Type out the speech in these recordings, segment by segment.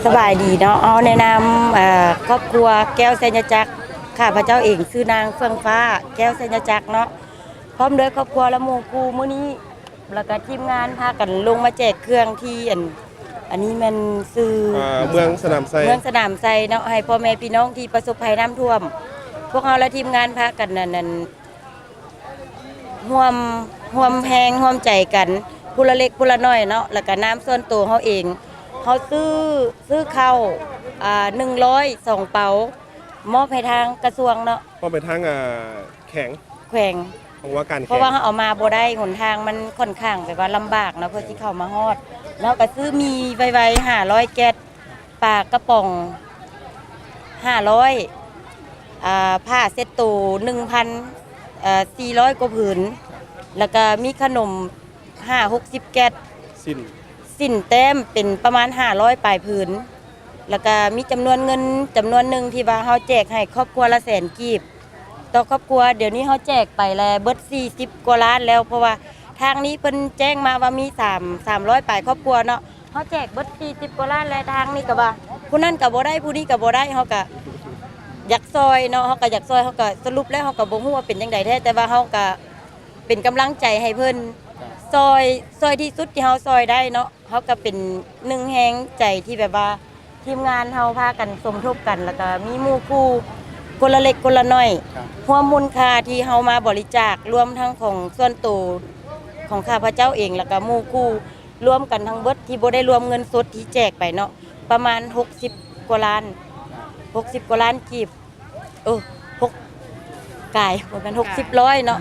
สบายดีเนาะเอาในนามครอบครัวแก้วสัญญจักรข้าพเจ้าเองชื่อนางเฟื่องฟ้าแก้วสัญญจักรเนาะพร้อมด้วยครอบครัวและหมู่คู่มื้อนี้แล้วก็ทีมงานพากันลงมาแจกเครื่องที่อันนี้มันซื้อเมืองสนามไซเนาะให้พ่อแม่พี่น้องที่ประสบภัยน้ำท่วมพวกเราและทีมงานพากันนั่นร่วมแพงร่วมใจกันผู้ละเล็กผู้ละน้อยเนาะแล้วก็น้ำส่วนตัวเฮาเองเขาซื้อข้าว102 เป๋ามอบให้ทางกระทรวงเนาะก็ไปทางแข็งแขวงของว่าการเพราะว่าเขาเอามาบ่ได้หนทางมันค่อนข้างแบบว่าลำบากเนาะเพื่อที่เข้ามาฮอดแล้วก็ซื้อมีไวๆ500แก๊สปลากระป๋อง500ผ้าเซ็ตโต1,400 กว่าผืนแล้วก็มีขนม60 แก๊สสิ้นแต้มเป็นประมาณ500ปลายผืนแล้วก็มีจำนวนเงินจำนวนหนึ่งที่ว่าเฮาแจกให้ครอบครัวละแสนกีบต่อครอบครัวเดี๋ยวนี้เฮาแจกไปแล้วเบิด40กว่าล้านแล้วเพราะว่าทางนี้เพิ่นแจ้งมาว่ามี300ปลายครอบครัวเนาะเฮาแจกเบิด40กว่าล้านแล้วทางนี้ก็ว่าผู้นั้นก็บ่ได้ผู้นี้ก็บ่ได้เฮาก็อยากซอยเนาะเฮาก็อยากซอยเฮาก็สรุปแล้วเฮาก็บ่ฮู้ว่าเป็นจังได๋แท้แต่ว่าเฮาก็เป็นกำลังใจให้เพิ่นซอยที่สุดที่เฮาซอยได้เนาะเฮาก็เป็นหนึ่งแรงใจที่แบบว่าทีมงานเฮาพากันสมทบกันแล้วก็มีหมู่คู่คนละเล็กคนละน้อยรวมมูลค่าที่เฮามาบริจาครวมทั้งของส่วนตัวของข้าพเจ้าเองแล้วก็หมู่คู่รวมกันทั้งเบิดที่บ่ได้รวมเงินสดที่แจกไปเนาะประมาณ60กว่าล้าน60กว่าล้านกีบ6กายบ่แม่น60ร้อยเนาะ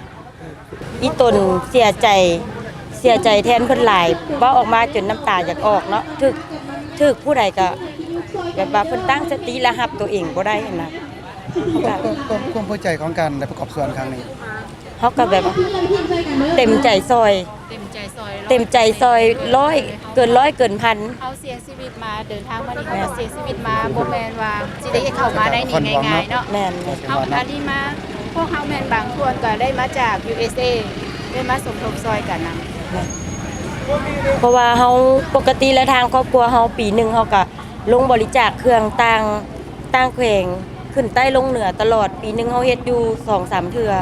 อีตนเสียใจแทนเพิ่นหลายเว้าออกมาจนน้ำตาอยากออกเนาะถึกผู้ใดก็แบบว่าเพิ่นตั้งสติระหับตัวเองบ่ได้นะความพอใจของการได้ประกอบส่วนครั้งนี้เฮาก็แบบเต็มใจซอยร้อยเกิน100เกินพันเอาเสียชีวิตมาเดินทางมานี่เขาเสียชีวิตมาบ่แม่นว่าสิได้เข้ามาได้นี่ง่ายๆเนาะแม่นเฮาอันนี้มาพวกเฮาแม่นบางส่วนก็ได้มาจาก USA ได้มาสมทบซอยกันนำเพราะว่าเฮาปกติแล้วทางครอบครัวเฮาปีนึงเฮาก็ลงบริจาคเครื่องต่างแขวงขึ้นใต้ลงเหนือตลอดปีนึงเฮาเฮ็ดอยู่ 2-3 เทื่อ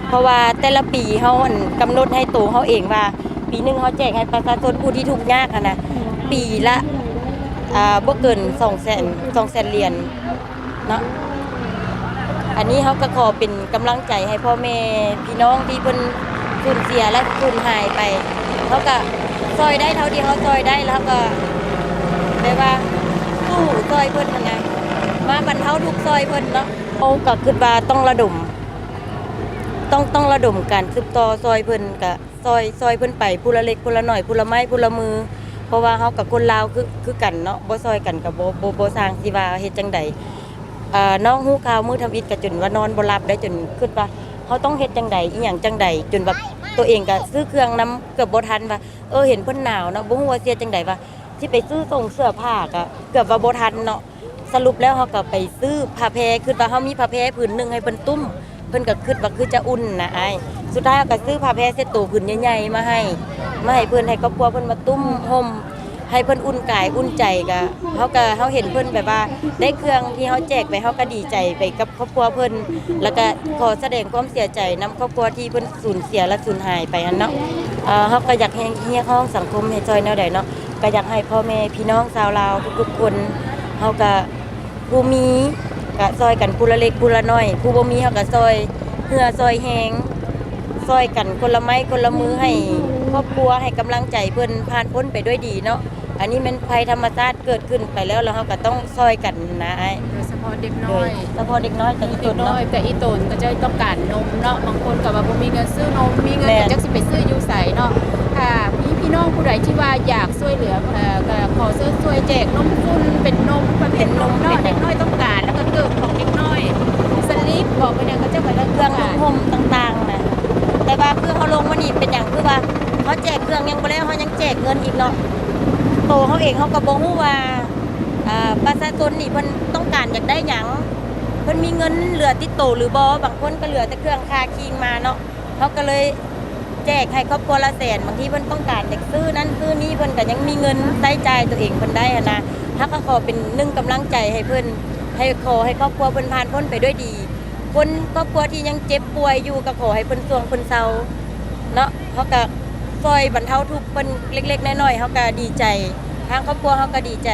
เพราะว่าแต่ละปีเฮากำหนดให้ตัวเฮาเองว่าปีนึงเฮาแจกให้ประชาชนผู้ที่ทุกข์ยากนะปีละบ่เกิน200,000เหรียญเนาะอันนี้เฮาก็ขอเป็นกำลังใจให้พ่อแม่พี่น้องที่เพิ่นสูญเสียและสูญหายไปเขาก็ซอยได้เท่าที่เขาซอยได้แล้วก็แบบว่าสู้ซอยเพิ่นยังไงมาบรรเทาทุกซอยเพิ่นเนาะเขาก็คิดว่าต้องระดมการสืบต่อซอยเพิ่นก็ซอยเพิ่นไปผู้ละเล็กผู้ละน้อยผู้ละไม้ผู้ละมือเพราะว่าเฮากับคนลาวคือกันเนาะบ่ซอยกันก็บ่สร้างสิว่าเฮ็ดจังใดน้องฮู้ข่าวมื้อทำอิฐก็จนว่านอนบ่หลับได้จนคิดว่าเฮาต้องเฮ็ดจังใดอีหยังจังใดจนแบบตัวเองก็ซื้อเครื่องนำเกือบบ่ทันว่าเห็นเพิ่นหนาวเนาะบ่ฮู้ว่าเสียจังใดว่าสิไปซื้อส่งเสื้อผ้าก็เกือบว่าบ่ทันเนาะสรุปแล้วเฮาก็ไปซื้อผ้าแพรคือว่าเฮามีผ้าแพรผืนนึงให้เพิ่นตุ้มเพิ่นก็คิดว่าคือจะอุ่นนะอ้ายสุดท้ายก็ซื้อผ้าแพรเซ็ตโตผืนใหญ่ๆมาให้เพิ่นให้ครอบครัวเพิ่นมาตุ้มห่มให้เพิ่นอุ่นกายอุ่นใจก็เฮาเห็นเพิ่นแบบว่าได้เครื่องที่เฮาแจกไปเฮาก็ดีใจไปกับครอบครัวเพิ่นแล้วก็ขอแสดงความเสียใจนำครอบครัวที่เพิ่นสูญเสียและสูญหายไปเนาะเฮาก็อยากให้เฮียห้องสังคมให้ซอยแนวใดเนาะก็อยากให้พ่อแม่พี่น้องชาวลาวทุกๆคนเฮาก็ผู้มีก็ซอยกันผู้ละเล็กผู้ละน้อยผู้บ่มีเฮาก็ซอยเหือซอยแฮงซอยกันคนละไม้คนละมือให้ครอบครัวให้กำลังใจเพิ่นผ่านพ้นไปด้วยดีเนาะอันนี้เป็นภัยธรรมชาติเกิดขึ้นไปแล้วเฮาก็ต้องซอยกันนะไอ้โดยเฉพาะเด็กน้อยกับอีตนเนาะแต่อีตนก็จะต้องการนมเนาะบางคนก็ว่าบ่มีเงินซื้อนมมีเงินก็จักสิไปซื้ออยู่ไสเนาะมีพี่น้องผู้ใดที่ว่าอยากช่วยเหลือก็ขอช่วยแจกนมฝุ่นเป็นนมประเภทนมเนาะเด็กน้อยต้องการแล้วก็เกิดของเด็กน้อยสลิปบอกไปเนี่ยก็จะว่าเครื่องนุ่งห่มต่างๆนะแต่ว่าเพื่อเฮาลงมานี่เป็นหยังคือว่าเฮาแจกเครื่องยังบ่แล้วเฮายังแจกเงินอีกเนาะโตเขาเองเขาก็บ่ฮู้ว่าประชาชนนี่เพิ่นต้องการอยากได้หยังเพิ่นมีเงินเหลือติดโตหรือบ่บางคนก็เหลือแต่เครื่องค่าคิงมาเนาะเขาก็เลย แจกให้ครอบครัวละแสนบางทีเพิ่นต้องการอยากซื้อนั้นซื้อนี้เพิ่นก็ยังมีเงินใช้จ่ายตัวเองเพิ่นได้อะนะถ้าก็ขอเป็นหนึ่งกำลังใจให้เพิ่นให้ขอให้ครอบครัวเพิ่นผ่านพ้นไปด้วยดีคนครอบครัวที่ยังเจ็บป่วยอยู่ก็ขอให้เพิ่นสวงเพิ่นเศร้าเนาะเฮาก็ซอยบรรเทาทุกข์เพิ่นเล็กๆน้อยๆเฮาก็ดีใจทางครอบครัวเฮาก็ดีใจ